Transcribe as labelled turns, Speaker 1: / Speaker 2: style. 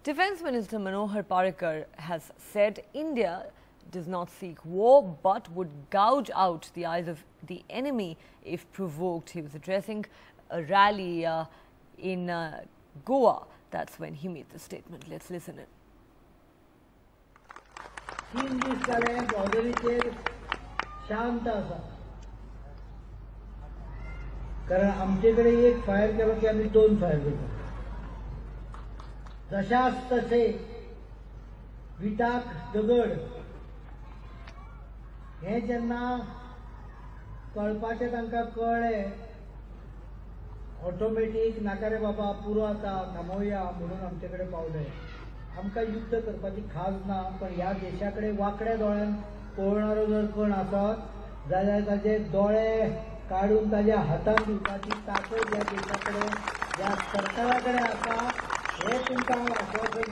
Speaker 1: Defence Minister Manohar Parrikar has said India does not seek war but would gouge out the eyes of the enemy if provoked. He was addressing a rally in Goa. That's when he made the statement. Let's listen in.
Speaker 2: 3 दीस जाले बॉर्डरीचेर शांत आसा कारण आमचे कडेन एक fire केलो की आमी 2 फायर करतात जशास तसे विटाक दगड हे जेन्ना कळपाचें तांकां कळ्ळें ऑटोमॅटीक नाका रे बाबा पुरो आता थांबोवया म्हणून आमचे कडेन पावले आमकां युद्ध करपाची खाज ना पण ह्या देशा कडेन वाकड्या दोळ्यान पळोवणारो जर कोण आसत जाल्यार ताजे दोळे काडून ताज्या हातान दिवपाची ताकद ह्या देशा कडेन ह्या सरकारा कडेन आसा हे तुमकां हांव आश्वासन